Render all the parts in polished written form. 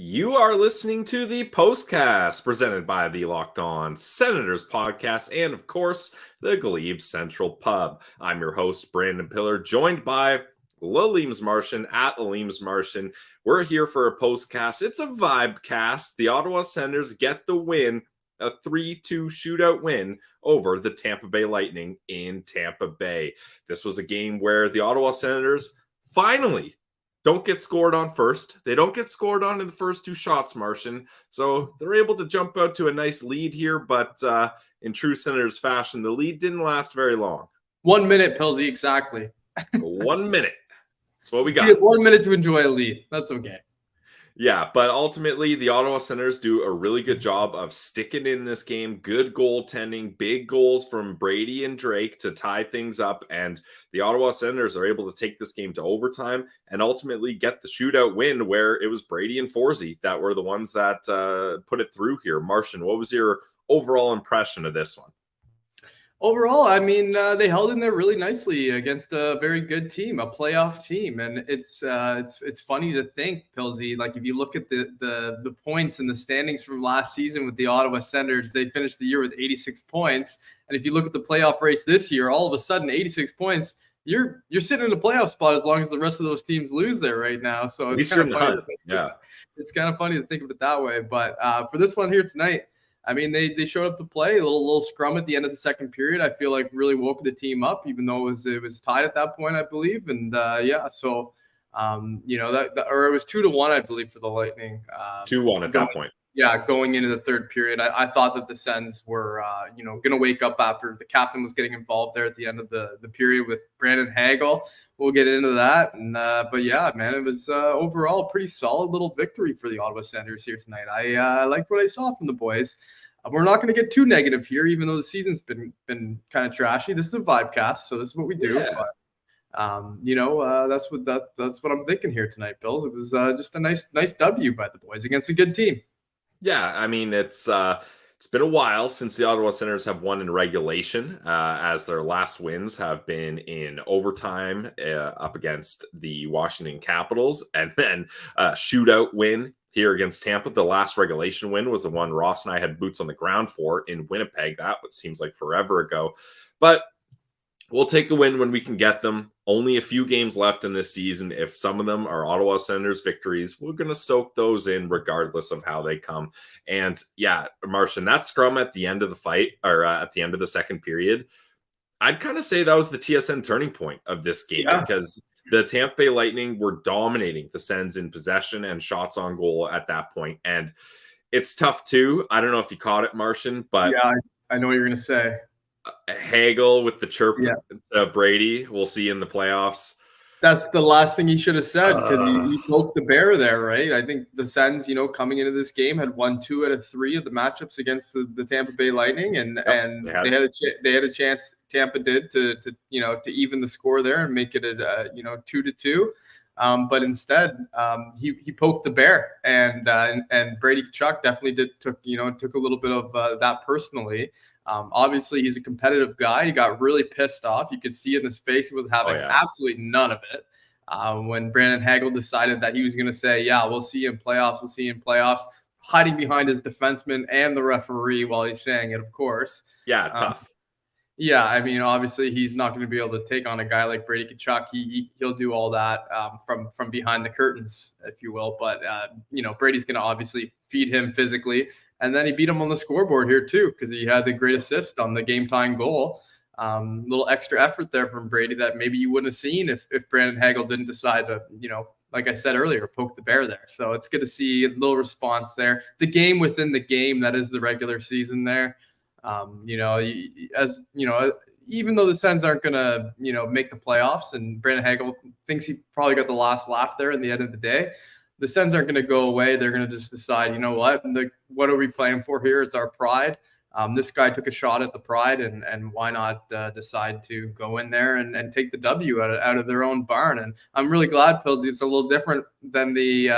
You are listening to the Postcast presented by the Locked On Senators podcast and, of course, the Glebe Central Pub. I'm your host, Brandon Piller, joined by Piller Martian at Piller Martian. We're here for a postcast. It's a vibe cast. The Ottawa Senators get the win, a 3-2 shootout win over the Tampa Bay Lightning in Tampa Bay. This was a game where the Ottawa Senators finally don't get scored on first. They don't get scored on in the first two shots, Martian. So they're able to jump out to a nice lead here, but in true Senators fashion, the lead didn't last very long. 1 minute, Pilsy, exactly. 1 minute. That's what we got. You have 1 minute to enjoy a lead. That's okay. Yeah, but ultimately, the Ottawa Senators do a really good job of sticking in this game. Good goaltending, big goals from Brady and Drake to tie things up. And the Ottawa Senators are able to take this game to overtime and ultimately get the shootout win where it was Brady and Forsey that were the ones that put it through here. Martian, what was your overall impression of this one? Overall, I mean, they held in there really nicely against a very good team, a playoff team, and it's funny to think, Pilsy. Like if you look at the points and the standings from last season with the Ottawa Senators, they finished the year with 86 points, and if you look at the playoff race this year, all of a sudden 86 points, you're sitting in a playoff spot as long as the rest of those teams lose there right now. So it's kind of funny. It's kind of funny to think of it that way. But for this one here tonight, I mean, they showed up to play a little scrum at the end of the second period. I feel like really woke the team up, even though it was tied at that point, I believe. And so or it was 2-1, I believe, for the Lightning. 2-1 at that point. Yeah, going into the third period, I thought that the Sens were going to wake up after the captain was getting involved there at the end of the period with Brandon Hagel. We'll get into that, and but yeah, man, it was overall a pretty solid little victory for the Ottawa Senators here tonight. I liked what I saw from the boys. We're not going to get too negative here, even though the season's been kind of trashy. This is a vibe cast, so this is what we do. Yeah. But that's what I'm thinking here tonight, Bills. It was just a nice W by the boys against a good team. Yeah, I mean, it's been a while since the Ottawa Senators have won in regulation, as their last wins have been in overtime up against the Washington Capitals, and then a shootout win here against Tampa. The last regulation win was the one Ross and I had boots on the ground for in Winnipeg. That seems like forever ago, but we'll take a win when we can get them. Only a few games left in this season. If some of them are Ottawa Senators victories, we're going to soak those in regardless of how they come. And yeah, Martian, that scrum at the end of the fight, or at the end of the second period, I'd kind of say that was the TSN turning point of this game, because the Tampa Bay Lightning were dominating the Sens in possession and shots on goal at that point. And it's tough too. I don't know if you caught it, Martian, but yeah, I know what you're going to say. Hagel with the chirp Brady. We'll see in the playoffs. That's the last thing he should have said, because he poked the bear there, right? I think the Sens, coming into this game, had won 2 out of 3 of the matchups against the Tampa Bay Lightning, and they had a chance. Tampa did to even the score there and make it a 2-2. But instead, he poked the bear, and Brady Tkachuk definitely took a little bit of that personally. Obviously, he's a competitive guy. He got really pissed off. You could see in his face he was having absolutely none of it. When Brandon Hagel decided that he was going to say, "Yeah, we'll see you in playoffs. We'll see you in playoffs," hiding behind his defenseman and the referee while he's saying it, of course. Yeah, tough. Yeah, I mean, obviously, he's not going to be able to take on a guy like Brady Tkachuk. He'll do all that from behind the curtains, if you will. But Brady's going to obviously feed him physically, and then he beat him on the scoreboard here too, because he had the great assist on the game-tying goal. Little extra effort there from Brady that maybe you wouldn't have seen if Brandon Hagel didn't decide to, like I said earlier, poke the bear there. So it's good to see a little response there. The game within the game, that is the regular season there. Even though the Sens aren't going to, make the playoffs, and Brandon Hagel thinks he probably got the last laugh there in the end of the day, the Sens aren't going to go away. They're going to just decide, what are we playing for here? It's our pride. This guy took a shot at the pride, and why not decide to go in there and take the W out of their own barn? And I'm really glad, Pilsy, it's a little different than the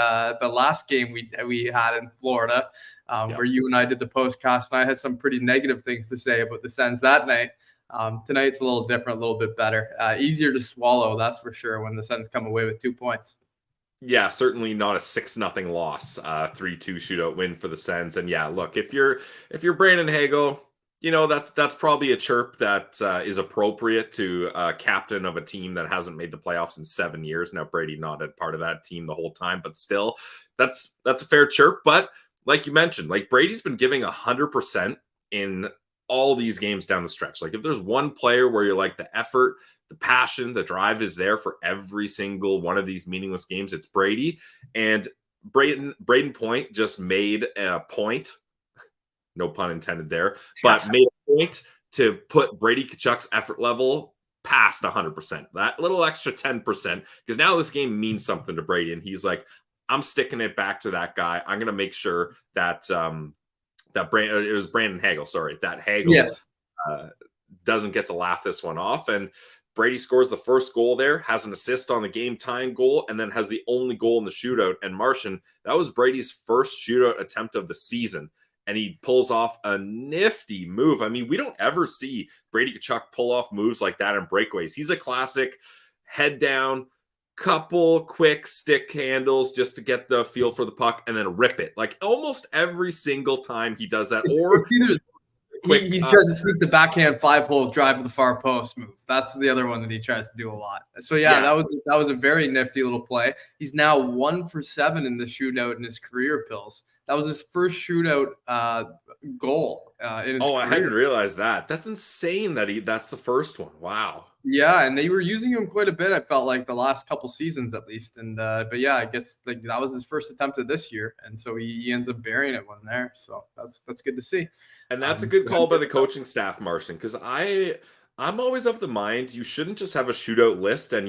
last game we had in Florida, where you and I did the postcast, and I had some pretty negative things to say about the Sens that night. Tonight's a little different, a little bit better. Easier to swallow, that's for sure, when the Sens come away with 2 points. Yeah, certainly not a 6-0 loss. 3-2 shootout win for the Sens. And yeah, look, if you're Brandon Hagel, that's probably a chirp that is appropriate to captain of a team that hasn't made the playoffs in 7 years. Now Brady not a part of that team the whole time, but still, that's a fair chirp. But like you mentioned, like Brady's been giving 100% in all these games down the stretch. Like if there's one player where you're like the effort, the passion, the drive is there for every single one of these meaningless games, it's Brady. And Braden Point just made a point, no pun intended there, but made a point to put Brady Tkachuk's effort level past 100%. That little extra 10%, because now this game means something to Brady, and he's like, I'm sticking it back to that guy. I'm going to make sure that it was Brandon Hagel, sorry, that Hagel yes. Doesn't get to laugh this one off. And Brady scores the first goal there, has an assist on the game-tying goal, and then has the only goal in the shootout. And Martian, that was Brady's first shootout attempt of the season. And he pulls off a nifty move. I mean, we don't ever see Brady Tkachuk pull off moves like that in breakaways. He's a classic head down, couple quick stick handles just to get the feel for the puck and then rip it. Like almost every single time he does that. Or he's trying to sneak the backhand 5-hole drive to the far post move. That's the other one that he tries to do a lot. So yeah, that was a very nifty little play. He's now 1 for 7 in the shootout in his career, Pills. That was his first shootout goal in his career. I hadn't realized that. That's insane that's the first one. Wow. Yeah, and they were using him quite a bit, I felt like, the last couple seasons at least. And but yeah, I guess like that was his first attempt of this year. And so he ends up burying it one there. So that's good to see. And that's a good call by the coaching staff, Martian, because I'm always of the mind you shouldn't just have a shootout list and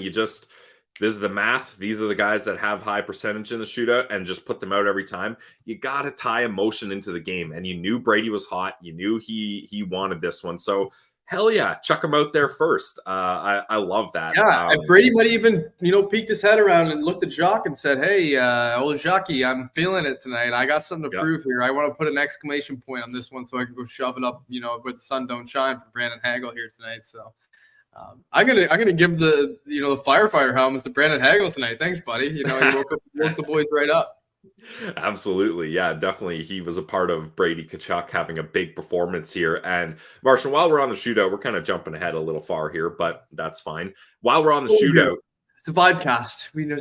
this is the math. These are the guys that have high percentage in the shootout and just put them out every time. You got to tie emotion into the game. And you knew Brady was hot. You knew he wanted this one. So hell yeah, chuck him out there first. I love that. Yeah, and Brady might even, peeked his head around and looked at Jacques and said, hey, old Jacques, I'm feeling it tonight. I got something to prove here. I want to put an exclamation point on this one so I can go shove it up, where the sun don't shine for Brandon Hagel here tonight. So I'm gonna give the the firefighter helmets to Brandon Hagel tonight. Thanks, buddy. He woke the boys right up. Absolutely. Yeah, definitely. He was a part of Brady Tkachuk having a big performance here. And Martian, while we're on the shootout, we're kind of jumping ahead a little far here, but that's fine. While we're on the shootout, it's a videcast. We know.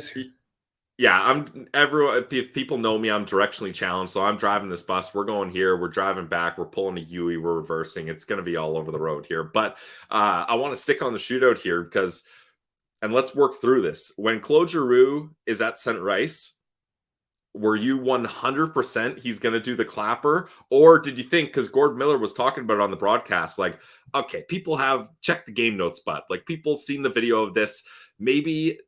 Yeah, if people know me, I'm directionally challenged. So I'm driving this bus. We're going here. We're driving back. We're pulling a Yui. We're reversing. It's going to be all over the road here. But I want to stick on the shootout here and let's work through this. When Claude Giroux is at center ice, were you 100% he's going to do the clapper? Or did you think, because Gord Miller was talking about it on the broadcast, like, okay, people have checked the game notes, but like people seen the video of this, maybe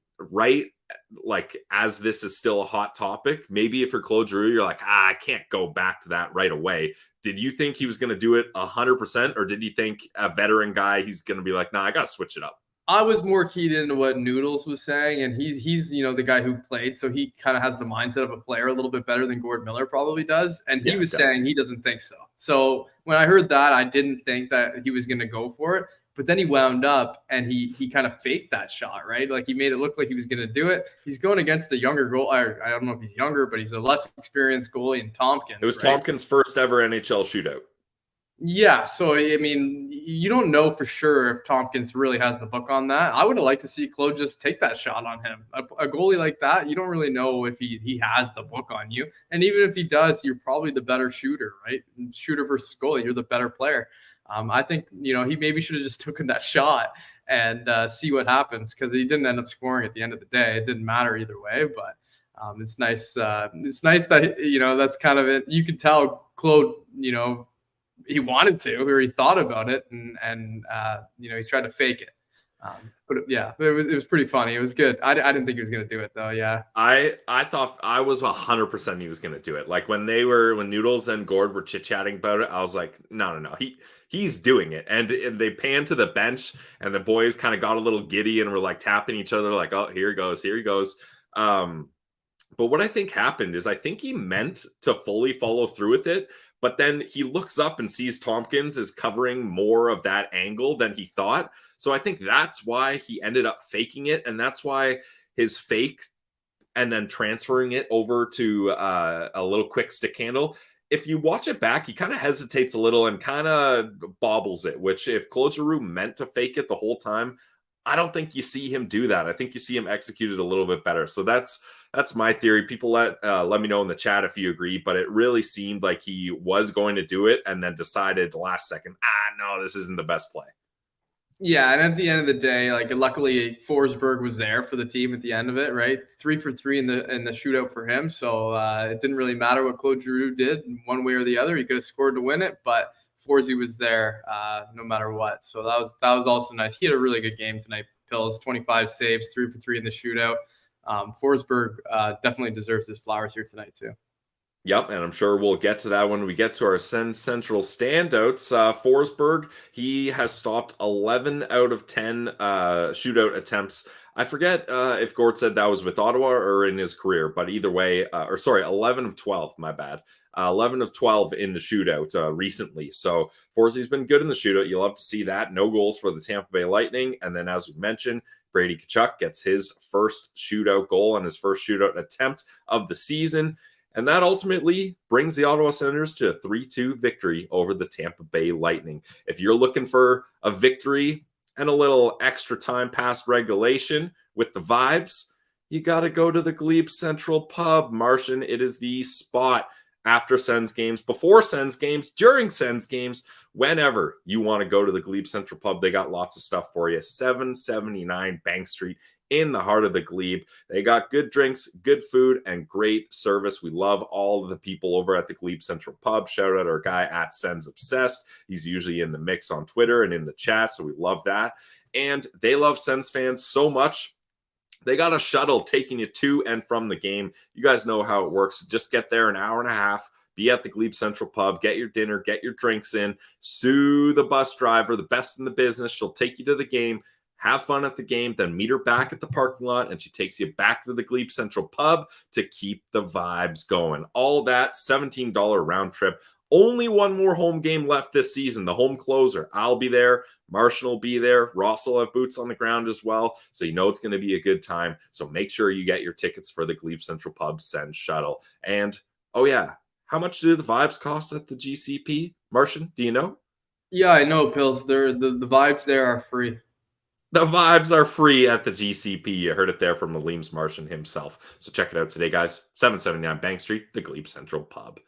like as this is still a hot topic, maybe if you're Claude Giroux, you're like, I can't go back to that right away. Did you think he was going to do it 100%? Or did you think a veteran guy, he's going to be like, nah, I got to switch it up? I was more keyed into what Noodles was saying, and he's the guy who played, so he kind of has the mindset of a player a little bit better than Gord Miller probably does, and he was saying he doesn't think so. So when I heard that, I didn't think that he was going to go for it, but then he wound up and he kind of faked that shot, right? Like he made it look like he was going to do it. He's going against the younger goal. I don't know if he's younger, but he's a less experienced goalie in Tompkins. It was Tompkins' first ever NHL shootout. Yeah, so I mean, you don't know for sure if Tompkins really has the book on that. I would have liked to see Claude just take that shot on him. A goalie like that, you don't really know if he has the book on you. And even if he does, you're probably the better shooter, right? Shooter versus goalie, you're the better player. I think, he maybe should have just taken that shot and see what happens, because he didn't end up scoring at the end of the day. It didn't matter either way, but it's nice. It's nice that, that's kind of it. You could tell Claude, he wanted to, or he thought about it, and he tried to fake it. But yeah, it was pretty funny. It was good. I didn't think he was going to do it though. Yeah, I thought I was 100% he was going to do it. Like when Noodles and Gord were chit chatting about it, I was like, no, he's doing it. And they panned to the bench, and the boys kind of got a little giddy and were like tapping each other, like, oh, here he goes. But what I think happened is I think he meant to fully follow through with it. But then he looks up and sees Tompkins is covering more of that angle than he thought. So I think that's why he ended up faking it. And that's why his fake and then transferring it over to a little quick stick handle. If you watch it back, he kind of hesitates a little and kind of bobbles it, which if Claude Giroux meant to fake it the whole time, I don't think you see him do that. I think you see him execute it a little bit better. So that's my theory. People let me know in the chat if you agree, but it really seemed like he was going to do it and then decided the last second, no, this isn't the best play. Yeah, and at the end of the day, like luckily Forsberg was there for the team at the end of it, right? 3 for 3 in the shootout for him, so it didn't really matter what Claude Giroux did one way or the other. He could have scored to win it, but Forsy was there no matter what. So that was also nice. He had a really good game tonight. Pills, 25 saves, 3 for 3 in the shootout. Forsberg definitely deserves his flowers here tonight too. Yep, and I'm sure we'll get to that when we get to our Sens Central standouts. Forsberg, he has stopped 11 out of 10 shootout attempts. I forget if Gord said that was with Ottawa or in his career, but either way, 11 of 12, my bad. 11 of 12 in the shootout recently. So Forsy's been good in the shootout. You love to see that. No goals for the Tampa Bay Lightning. And then as we mentioned, Brady Tkachuk gets his first shootout goal and his first shootout attempt of the season. And that ultimately brings the Ottawa Senators to a 3-2 victory over the Tampa Bay Lightning. If you're looking for a victory and a little extra time past regulation with the vibes, you got to go to the Glebe Central Pub. Martian, it is the spot after Sens games, before Sens games, during Sens games, whenever you want to go to the Glebe Central Pub. They got lots of stuff for you. 779 Bank Street in the heart of the Glebe. They got good drinks, good food, and great service. We love all of the people over at the Glebe Central Pub. Shout out our guy at Sens Obsessed. He's usually in the mix on Twitter and in the chat, so we love that. And they love Sens fans so much, they got a shuttle taking you to and from the game. You guys know how it works. Just get there an hour and a half, be at the Glebe Central Pub, get your dinner, get your drinks in, sue the bus driver, the best in the business. She'll take you to the game, have fun at the game, then meet her back at the parking lot, and she takes you back to the Glebe Central Pub to keep the vibes going. All that, $17 round trip. Only one more home game left this season, the home closer. I'll be there. Martian will be there. Ross will have boots on the ground as well. So you know it's going to be a good time. So make sure you get your tickets for the Glebe Central Pub Send Shuttle. And, oh yeah, how much do the vibes cost at the GCP? Martian, do you know? Yeah, I know, Pills. The vibes there are free. The vibes are free at the GCP. You heard it there from Aleem's Martian himself. So check it out today, guys. 779 Bank Street, the Glebe Central Pub.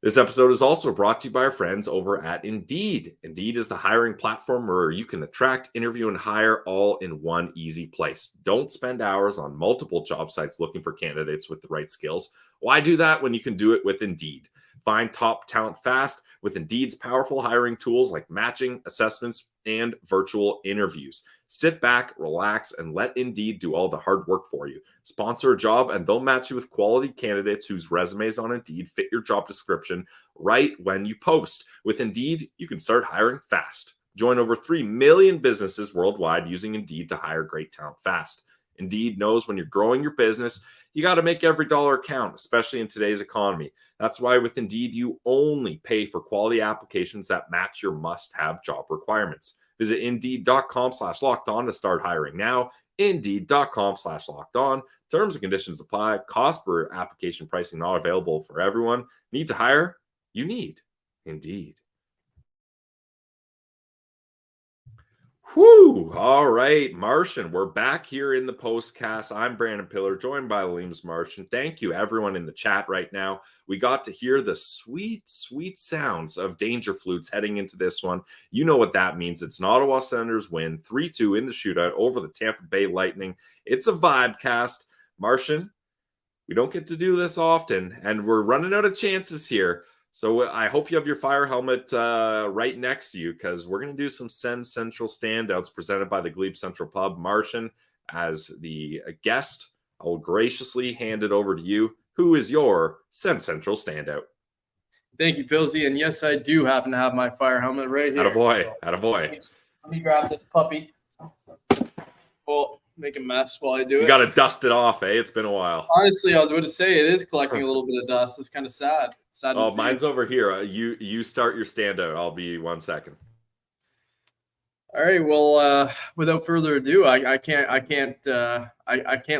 This episode is also brought to you by our friends over at Indeed. Indeed is the hiring platform where you can attract, interview, and hire all in one easy place. Don't spend hours on multiple job sites looking for candidates with the right skills. Why do that when you can do it with Indeed? Find top talent fast with Indeed's powerful hiring tools like matching, assessments, and virtual interviews. Sit back, relax, and let Indeed do all the hard work for you. Sponsor a job, and they'll match you with quality candidates whose resumes on Indeed fit your job description right when you post. With Indeed, you can start hiring fast. Join over 3 million businesses worldwide using Indeed to hire great talent fast. Indeed knows when you're growing your business, you got to make every dollar count, especially in today's economy. That's why with Indeed, you only pay for quality applications that match your must-have job requirements. Visit Indeed.com/lockedon to start hiring now. Indeed.com/lockedon. Terms and conditions apply. Cost per application pricing not available for everyone. Need to hire? You need Indeed. Whew. All right, Martian, we're back here in the Postcast. I'm Brandon Piller, joined by Aleem's Martian. Thank you, everyone in the chat right now. We got to hear the sweet, sweet sounds of danger flutes heading into this one. You know what that means. It's an Ottawa Senators win, 3-2 in the shootout over the Tampa Bay Lightning. It's a vibe cast. Martian, we don't get to do this often, and we're running out of chances here. So I hope you have your fire helmet right next to you, because we're going to do some Sens Central standouts presented by the Glebe Central Pub. Martian, as the guest, I will graciously hand it over to you. Who is your Sens Central standout? Thank you, Pilsy. And yes, I do happen to have my fire helmet right here. Attaboy. Let me grab this puppy. Well, make a mess while I do it. You got to dust it off, eh? It's been a while. Honestly, I was about to say it is collecting a little bit of dust. It's kind of sad. Oh, mine's over here. You start your standout. I'll be 1 second. All right. Well, without further ado, I can't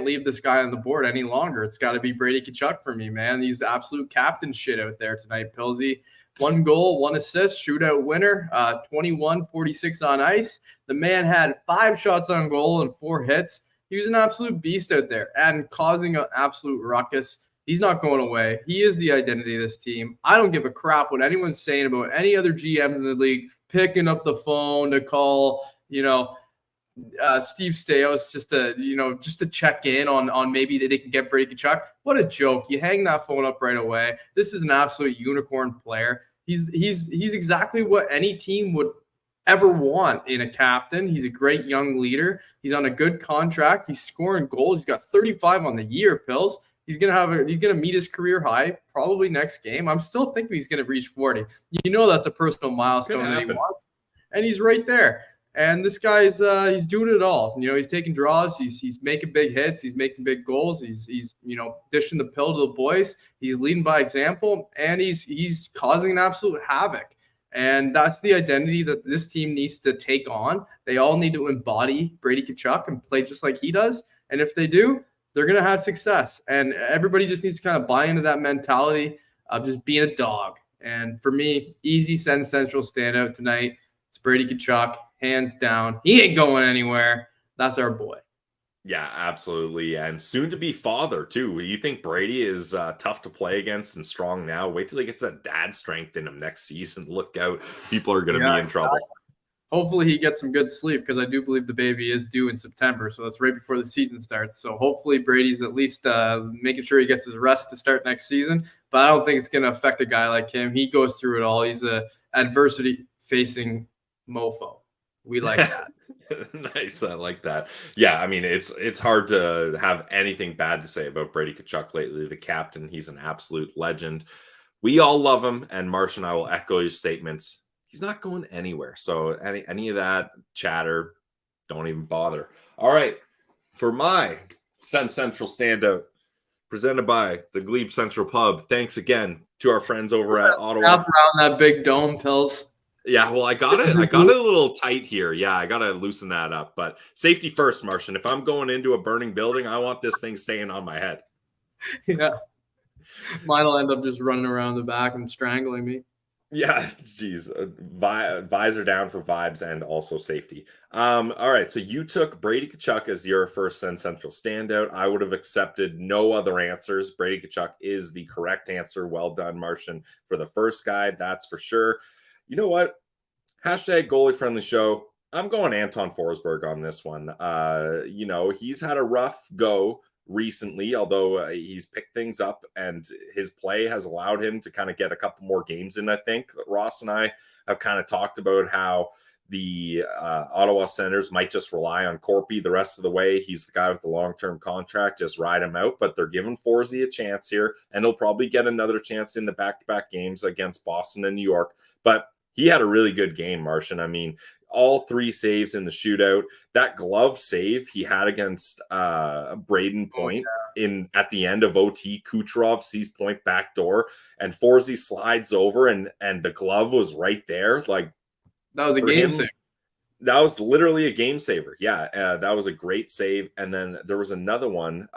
leave this guy on the board any longer. It's got to be Brady Tkachuk for me, man. He's absolute captain shit out there tonight. Pillsy, 1 goal, 1 assist, shootout winner, 21-46 on ice. The man had 5 shots on goal and 4 hits. He was an absolute beast out there and causing an absolute ruckus. He's not going away. He is the identity of this team. I don't give a crap what anyone's saying about any other GMs in the league picking up the phone to call, Steve Stais just to check in on maybe that they can get Brady Tkachuk. What a joke. You hang that phone up right away. This is an absolute unicorn player. He's exactly what any team would ever want in a captain. He's a great young leader. He's on a good contract. He's scoring goals. He's got 35 on the year, Pills. He's gonna meet his career high probably next game. I'm still thinking he's gonna reach 40. That's a personal milestone that he wants, and he's right there. And this guy's he's doing it all. He's taking draws. He's making big hits. He's making big goals. He's dishing the pill to the boys. He's leading by example, and he's causing an absolute havoc. And that's the identity that this team needs to take on. They all need to embody Brady Tkachuk and play just like he does. And if they do, they're going to have success. And everybody just needs to kind of buy into that mentality of just being a dog. And for me, easy Sens Central standout tonight. It's Brady Tkachuk, hands down. He ain't going anywhere. That's our boy. Yeah, absolutely. And soon to be father, too. You think Brady is tough to play against and strong now? Wait till he gets that dad strength in him next season. Look out. People are going to be in trouble. Hopefully he gets some good sleep because I do believe the baby is due in September. So that's right before the season starts. So hopefully Brady's at least making sure he gets his rest to start next season. But I don't think it's going to affect a guy like him. He goes through it all. He's a adversity-facing mofo. We like that. Nice. I like that. Yeah, I mean, it's hard to have anything bad to say about Brady Tkachuk lately. The captain, he's an absolute legend. We all love him. And Marsh and I will echo your statements. He's not going anywhere. So any of that chatter, don't even bother. All right. For my Sens Central standout, presented by the Glebe Central Pub. Thanks again to our friends over at Ottawa. Wrap around that big dome, Pills. Yeah, well, I got it a little tight here. Yeah, I got to loosen that up. But safety first, Martian. If I'm going into a burning building, I want this thing staying on my head. Yeah. Mine will end up just running around the back and strangling me. Yeah, geez. Visor down for vibes and also safety. All right, so you took Brady Tkachuk as your first Sens Central standout. I would have accepted no other answers. Brady Tkachuk is the correct answer. Well done, Martian, for the first guy. That's for sure. You know what? Hashtag goalie friendly show. I'm going Anton Forsberg on this one. He's had a rough go recently, although he's picked things up and his play has allowed him to kind of get a couple more games in. I think Ross and I have kind of talked about how the Ottawa Senators might just rely on Corpy the rest of the way. He's the guy with the long-term contract, just ride him out, but they're giving Forsey a chance here, and he'll probably get another chance in the back-to-back games against Boston and New York. But he had a really good game, Martian. I mean, all 3 saves in the shootout. That glove save he had against Braden Point at the end of OT. Kucherov sees Point back door, and Forsey slides over, and the glove was right there. Like, that was a game saver. That was literally a game saver. Yeah, that was a great save. And then there was another one.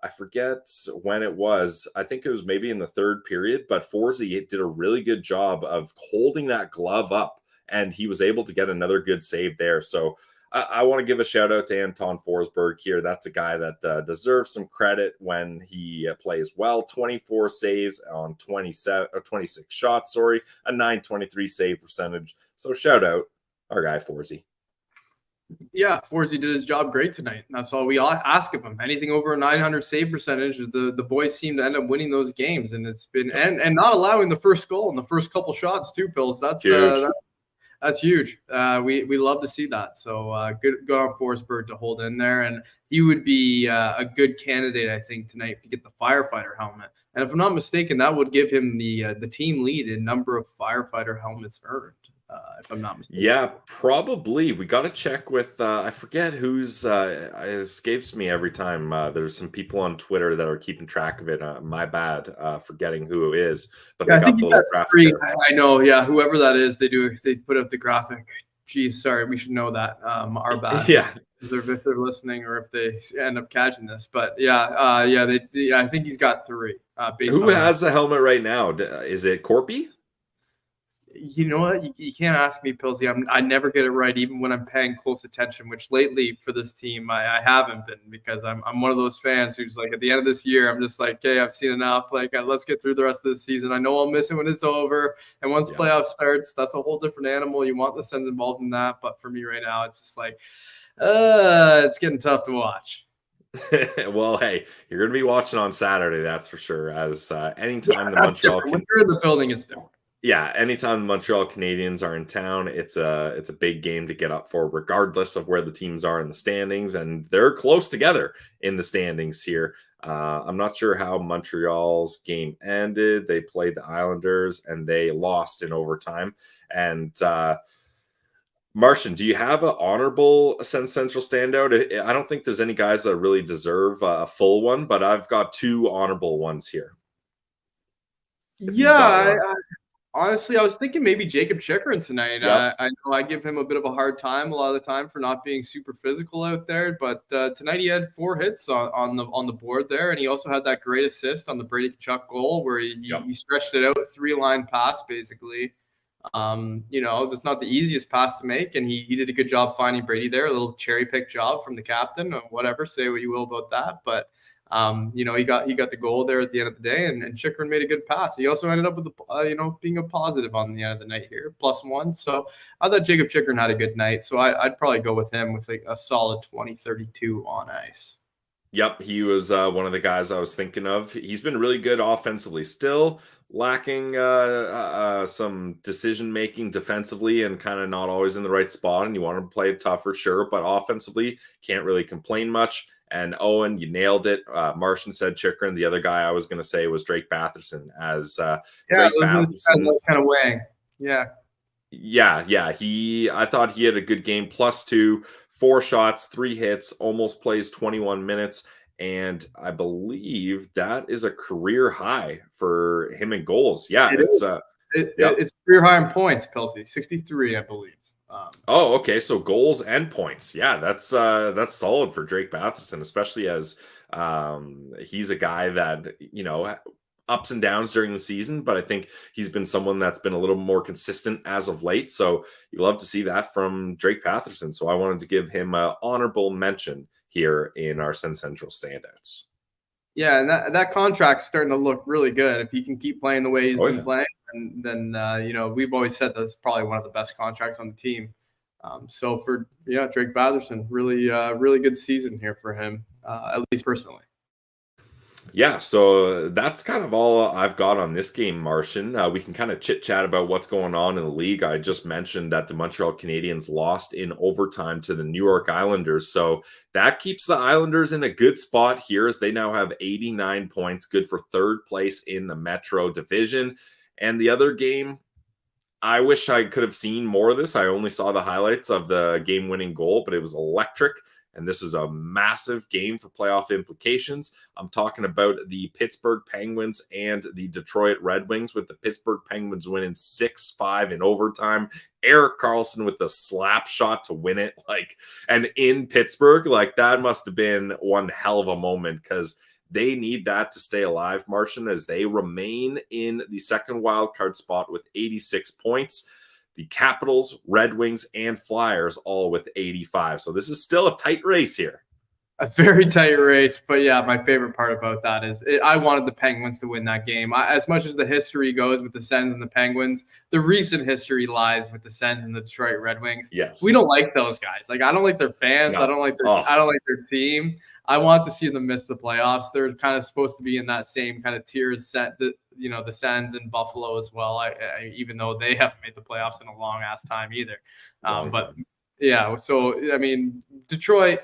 I forget when it was. I think it was maybe in the 3rd period, but Forsey did a really good job of holding that glove up, and he was able to get another good save there. So I want to give a shout out to Anton Forsberg here. That's a guy that deserves some credit when he plays well. 24 saves on 26 shots, a 923 save percentage. So shout out our guy Forsey. Yeah, Forsey did his job great tonight. That's all we ask of him. Anything over a 900 save percentage, the boys seem to end up winning those games, and it's been and not allowing the first goal and the first couple shots too, Pills. That's huge. That's huge. We love to see that. So good on Forsberg to hold in there, and he would be a good candidate, I think, tonight to get the firefighter helmet. And if I'm not mistaken, that would give him the team lead in number of firefighter helmets earned. If I'm not mistaken. Yeah, probably. We got to check with, I forget who's, it escapes me every time. There's some people on Twitter that are keeping track of it. My bad, forgetting who it is. But yeah, I think he's got 3. I know, yeah, whoever that is, they put up the graphic. geez, sorry, we should know that. Our bad. Yeah. If they're listening or if they end up catching this. But I think he's got 3. Who has the helmet right now? Is it Corpy? You know what? You can't ask me, Pilsy. I never get it right, even when I'm paying close attention, which lately for this team, I haven't been, because I'm one of those fans who's like, at the end of this year, I'm just like, okay, I've seen enough. Like, let's get through the rest of the season. I know I'll miss it when it's over. And once playoff starts, that's a whole different animal. You want the Sens involved in that. But for me right now, it's just like, it's getting tough to watch. Well, hey, you're going to be watching on Saturday, that's for sure. As anytime the Montreal when you're in the building, it's different. Yeah, anytime the Montreal Canadiens are in town, it's a big game to get up for, regardless of where the teams are in the standings, and they're close together in the standings here. I'm not sure how Montreal's game ended. They played the Islanders and they lost in overtime. And Martian, do you have an honorable Sens Central standout? I don't think there's any guys that really deserve a full one, but I've got 2 honorable ones here. Yeah, honestly, I was thinking maybe Jacob Chychrun tonight. Yep. I know I give him a bit of a hard time a lot of the time for not being super physical out there, but tonight he had 4 hits on the board there, and he also had that great assist on the Brady Tkachuk goal where he stretched it out, 3-line pass basically. That's not the easiest pass to make, and he did a good job finding Brady there. A little cherry pick job from the captain, or whatever. Say what you will about that, but he got the goal there at the end of the day, and Chychrun made a good pass. He also ended up with being a positive on the end of the night here, +1. So I thought Jacob Chychrun had a good night. So I'd probably go with him with like a solid 20-32 on ice. Yep, he was one of the guys I was thinking of. He's been really good offensively, still lacking some decision making defensively, and kind of not always in the right spot. And you want to play tough for sure, but offensively can't really complain much. And Owen, you nailed it. Martian said Chychrun. The other guy I was going to say was Drake Batherson. Drake Batherson was kind of weighing. Yeah. I thought he had a good game. +2, 4 shots, 3 hits, almost plays 21 minutes. And I believe that is a career high for him in goals. Yeah, it's career high in points, Pilsy. 63, I believe. Okay. So goals and points. Yeah, that's solid for Drake Batherson, especially as he's a guy that, ups and downs during the season, but I think he's been someone that's been a little more consistent as of late. So you love to see that from Drake Batherson. So I wanted to give him an honorable mention here in our Sens Central standouts. Yeah, and that contract's starting to look really good. If he can keep playing the way he's been playing, and then we've always said that's probably one of the best contracts on the team. So for Drake Batherson, really good season here for him, at least personally. Yeah, so that's kind of all I've got on this game, Martian. We can kind of chit-chat about what's going on in the league. I just mentioned that the Montreal Canadiens lost in overtime to the New York Islanders, so that keeps the Islanders in a good spot here, as they now have 89 points, good for 3rd place in the Metro Division. And the other game, I wish I could have seen more of this. I only saw the highlights of the game-winning goal, but it was electric. And this is a massive game for playoff implications. I'm talking about the Pittsburgh Penguins and the Detroit Red Wings, with the Pittsburgh Penguins winning 6-5 in overtime. Erik Karlsson with the slap shot to win it. And in Pittsburgh, that must have been one hell of a moment, because they need that to stay alive, Martian, as they remain in the second wildcard spot with 86 points. The Capitals, Red Wings, and Flyers all with 85. So this is still a tight race here. A very tight race. But yeah, my favorite part about that is I wanted the Penguins to win that game. As much as the history goes with the Sens and the Penguins, the recent history lies with the Sens and the Detroit Red Wings. Yes. We don't like those guys. I don't like their fans. No. I don't like their team. I want to see them miss the playoffs. They're kind of supposed to be in that same kind of tier as the Sens and Buffalo as well. Even though they haven't made the playoffs in a long ass time either. So I mean, Detroit,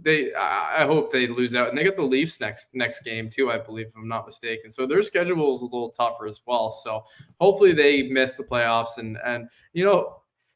I hope they lose out, and they get the Leafs next game too, I believe, if I'm not mistaken. So their schedule is a little tougher as well. So hopefully they miss the playoffs, and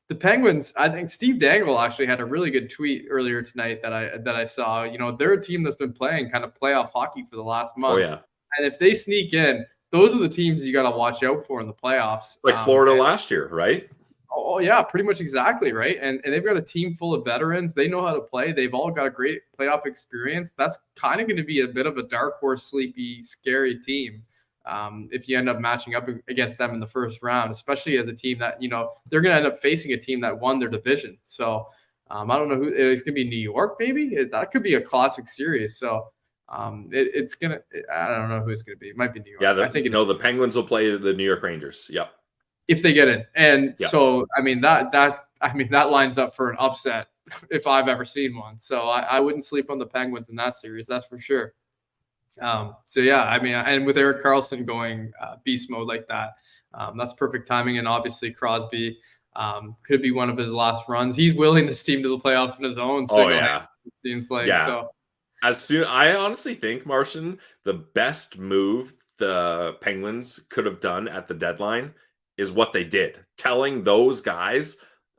the Penguins, I think Steve Dangle actually had a really good tweet earlier tonight that I saw. They're a team that's been playing kind of playoff hockey for the last month. Oh yeah. And if they sneak in, those are the teams you got to watch out for in the playoffs. Florida last year, right? Oh yeah, pretty much exactly, right. And they've got a team full of veterans. They know how to play. They've all got a great playoff experience. That's kind of going to be a bit of a dark horse, sleepy, scary team. If you end up matching up against them in the first round, especially as a team that, they're going to end up facing a team that won their division. So I don't know who it's going to be. New York, maybe that could be a classic series. So it's going to, I don't know who it's going to be. It might be New York. Yeah. I think the Penguins will play the New York Rangers. Yep. If they get in. And so, that lines up for an upset if I've ever seen one. So I wouldn't sleep on the Penguins in that series. That's for sure. And with Erik Karlsson going beast mode like that, that's perfect timing. And obviously Crosby could be one of his last runs. He's willing this team to the playoffs in his own. It seems like. So I honestly think, Martian, the best move the Penguins could have done at the deadline is what they did. Telling those guys,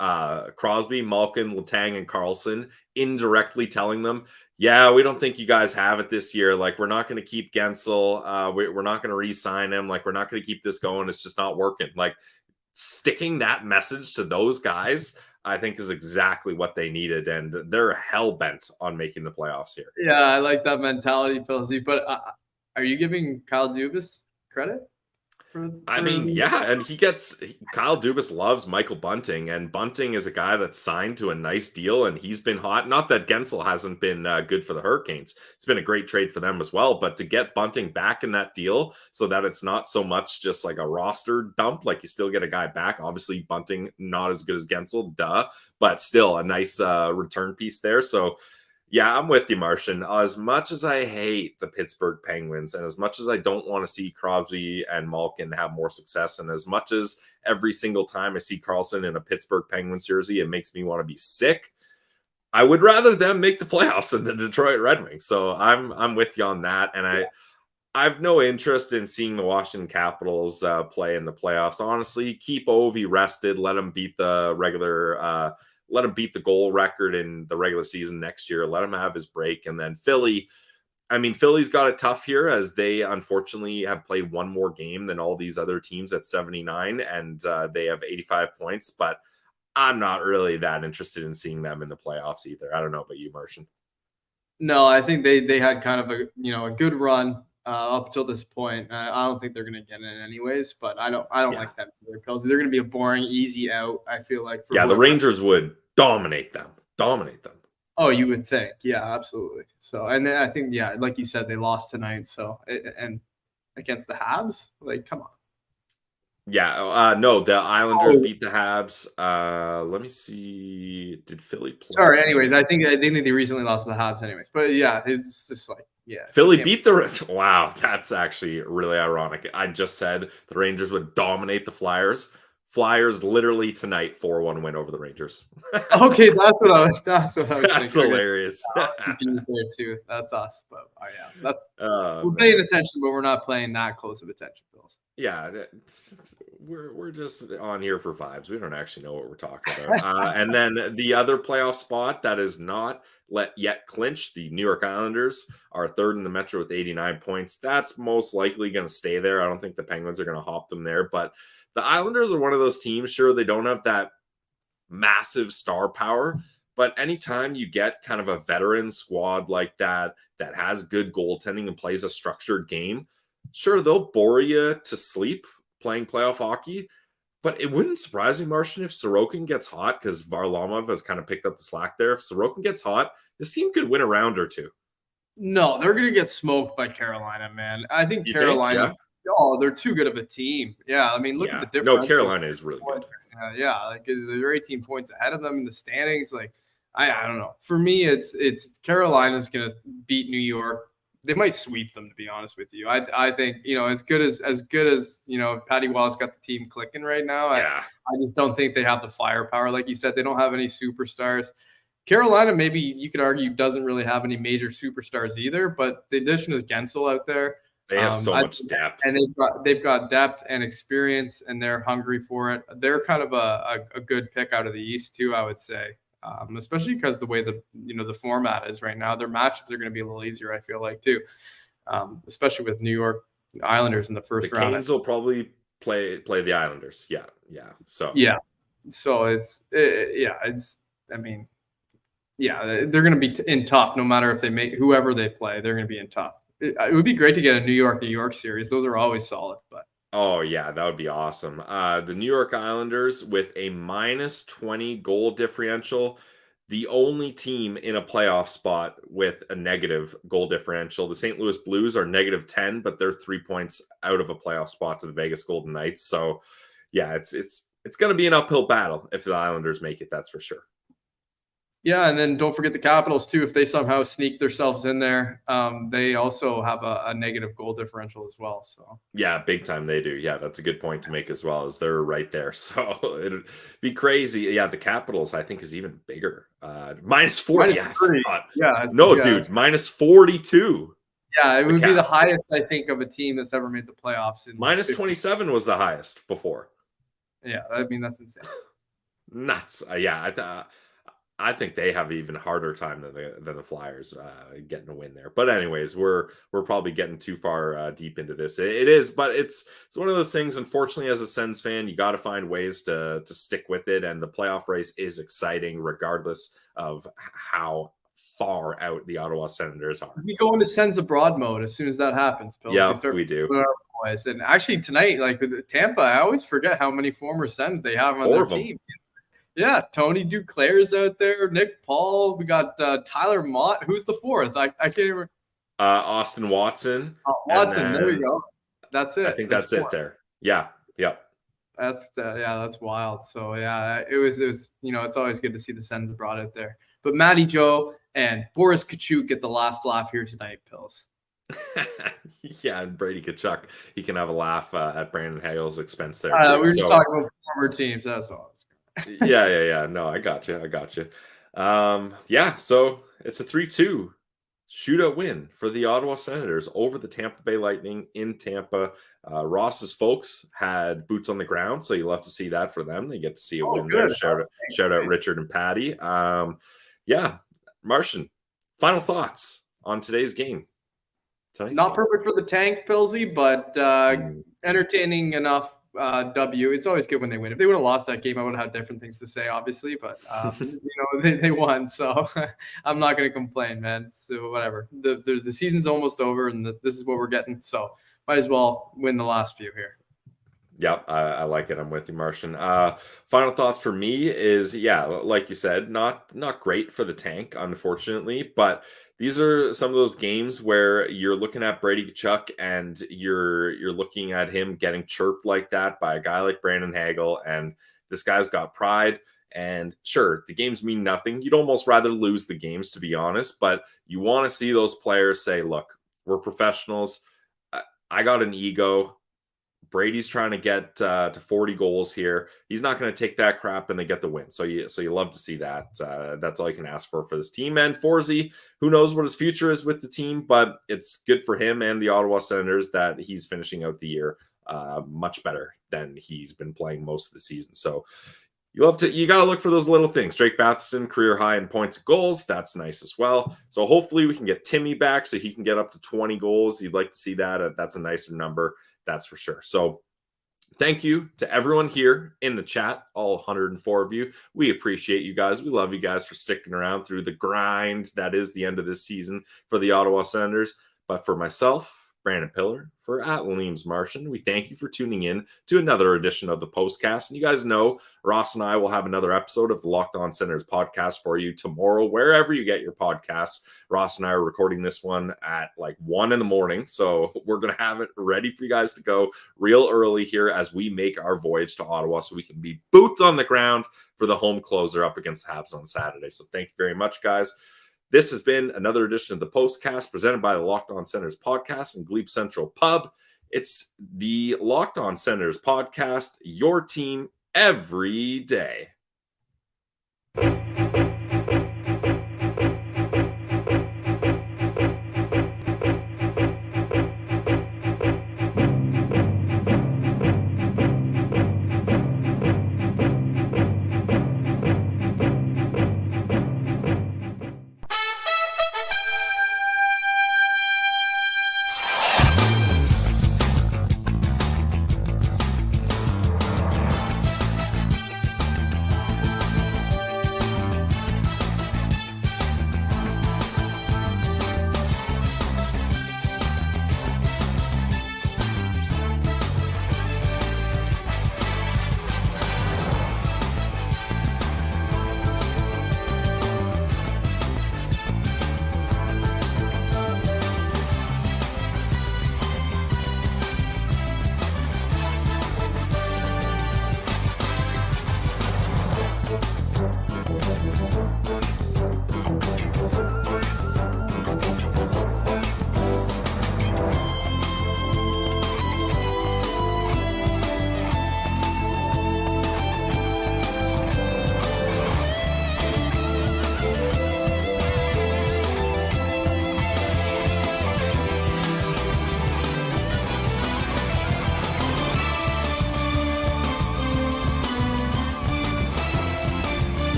Crosby, Malkin, Letang, and Karlsson, indirectly telling them, yeah, we don't think you guys have it this year. Like, we're not going to keep Gensel. We're not going to re-sign him. Like, we're not going to keep this going. It's just not working. Like, sticking that message to those guys, I think, is exactly what they needed. And they're hell-bent on making the playoffs here. Yeah, I like that mentality, Pilsy. But are you giving Kyle Dubas credit? And Kyle Dubas loves Michael Bunting, and Bunting is a guy that's signed to a nice deal, and he's been hot. Not that Gensel hasn't been good for the Hurricanes. It's been a great trade for them as well, but to get Bunting back in that deal so that it's not so much just like a roster dump, like you still get a guy back. Obviously, Bunting not as good as Gensel, but still a nice return piece there. So yeah, I'm with you, Martian. As much as I hate the Pittsburgh Penguins, and as much as I don't want to see Crosby and Malkin have more success, and as much as every single time I see Karlsson in a Pittsburgh Penguins jersey, it makes me want to be sick, I would rather them make the playoffs than the Detroit Red Wings. So I'm with you on that, and I have no interest in seeing the Washington Capitals play in the playoffs. Honestly, keep Ovi rested, let him beat the regular. Let him beat the goal record in the regular season next year. Let him have his break. And then Philly's got it tough here, as they unfortunately have played one more game than all these other teams at 79, and they have 85 points. But I'm not really that interested in seeing them in the playoffs either. I don't know about you, Martian. No, I think they had kind of a good run up till this point. I don't think they're going to get in anyways, but I don't like that for their Pills. They're going to be a boring, easy out, I feel like. The Rangers would dominate them. Oh, you would think. Yeah, absolutely. So, and then I think, like you said, they lost tonight. So, and against the Habs, like, come on. Yeah, no, the Islanders beat the Habs. Let me see. Did Philly play? Sorry, anyways, I think they recently lost to the Habs anyways. But yeah, it's just like, Philly beat the wow, that's actually really ironic. I just said the Rangers would dominate the Flyers. Flyers literally tonight 4-1 win over the Rangers. Okay, that's what I was That's thinking. Hilarious. There too. That's us. But that's we're paying attention, but we're not paying that close of attention, Bills. Yeah, we're just on here for vibes. We don't actually know what we're talking about. And then the other playoff spot that is not yet clinched, the New York Islanders are third in the Metro with 89 points. That's most likely going to stay there. I don't think the Penguins are going to hop them there, but the Islanders are one of those teams. Sure, they don't have that massive star power, but anytime you get kind of a veteran squad like that has good goaltending and plays a structured game, sure, they'll bore you to sleep playing playoff hockey, but it wouldn't surprise me, Martian, if Sorokin gets hot, because Varlamov has kind of picked up the slack there. If Sorokin gets hot, this team could win a round or two. No, they're going to get smoked by Carolina, man. I think Carolina. Oh, they're too good of a team. Yeah, I mean, look at the difference. No, Carolina is really good. Like they're 18 points ahead of them in the standings. Like, I don't know. For me, it's Carolina's going to beat New York. They might sweep them, to be honest with you. I think, as good as Patty Wall's got the team clicking right now. I just don't think they have the firepower. Like you said, they don't have any superstars. Carolina, maybe you could argue, doesn't really have any major superstars either. But the addition of Gensel out there. They have so much depth, and they've got depth and experience, and they're hungry for it. They're kind of a good pick out of the East too, I would say, especially because the way the format is right now. Their matchups are going to be a little easier, I feel like, too, especially with New York Islanders in the first round. The Canes will probably play the Islanders. Yeah. So So they're going to be in tough no matter if they make whoever they play. They're going to be in tough. It would be great to get a New York series. Those are always solid, but. Oh, yeah, that would be awesome. The New York Islanders with a -20 goal differential, the only team in a playoff spot with a negative goal differential. The St. Louis Blues are -10, but they're 3 points out of a playoff spot to the Vegas Golden Knights. So, yeah, it's going to be an uphill battle if the Islanders make it, that's for sure. Yeah, and then don't forget the Capitals too. If they somehow sneak themselves in there, they also have a negative goal differential as well. So yeah, big time they do. Yeah, that's a good point to make as well, as they're right there. So it'd be crazy. Yeah, the Capitals I think is even bigger. -40. Dude, -42. Yeah, it would be the highest I think of a team that's ever made the playoffs. -27 was the highest before. Yeah, I mean that's insane. Nuts. I think they have an even harder time than the Flyers getting a win there. But anyways, we're probably getting too far deep into this. It is, but it's one of those things. Unfortunately, as a Sens fan, you got to find ways to stick with it, and the playoff race is exciting, regardless of how far out the Ottawa Senators are. We go into Sens abroad mode as soon as that happens. Bill. Yeah, we do. Boys. And actually tonight, like with Tampa, I always forget how many former Sens they have on their team. Yeah, Tony Duclair's out there, Nick Paul. We got Tyler Mott. Who's the fourth? I can't even. Austin Watson. Watson. There you go. That's it. I think that's it there. Yeah. Yep. That's wild. So yeah, it was. It's always good to see the Sens abroad out there. But Matty Joe and Boris Kachuk get the last laugh here tonight, Pills. Yeah, and Brady Tkachuk, he can have a laugh at Brandon Hagel's expense there. We were just talking about former teams. That's all. Yeah. No, I got you. So it's a 3-2 shootout win for the Ottawa Senators over the Tampa Bay Lightning in Tampa. Ross's folks had boots on the ground, so you'll have to see that for them. They get to see a win there. Shout out Richard and Patty. Martian, final thoughts on today's game. Not perfect for the tank, Pillsy, but entertaining enough. W. It's always good when they win. If they would have lost that game, I would have had different things to say, obviously. But they won, so I'm not going to complain, man. So whatever. The season's almost over, and this is what we're getting. So might as well win the last few here. Yep, I like it. I'm with you, Martian. Final thoughts for me is, like you said, not great for the tank, unfortunately, but these are some of those games where you're looking at Brady Tkachuk and you're looking at him getting chirped like that by a guy like Brandon Hagel, and this guy's got pride. And sure, the games mean nothing. You'd almost rather lose the games, to be honest, but you want to see those players say, look, we're professionals. I got an ego. Brady's trying to get to 40 goals here. He's not going to take that crap, and they get the win. So you love to see that. That's all you can ask for this team. And Forsey, who knows what his future is with the team, but it's good for him and the Ottawa Senators that he's finishing out the year much better than he's been playing most of the season. So you got to look for those little things. Drake Batherson, career high in points and goals. That's nice as well. So hopefully we can get Timmy back so he can get up to 20 goals. You'd like to see that. That's a nicer number. That's for sure. So thank you to everyone here in the chat, all 104 of you. We appreciate you guys. We love you guys for sticking around through the grind that is the end of this season for the Ottawa Senators. But for myself, Brandon Piller, for @Leams Martian, we thank you for tuning in to another edition of the Postcast. And you guys know Ross and I will have another episode of the Locked On Senators podcast for you tomorrow, wherever you get your podcasts. Ross and I are recording this one at like 1 a.m. So we're going to have it ready for you guys to go real early here as we make our voyage to Ottawa so we can be boots on the ground for the home closer up against the Habs on Saturday. So thank you very much, guys. This has been another edition of the Postcast presented by the Locked On Senators podcast and Glebe Central Pub. It's the Locked On Senators podcast, your team every day.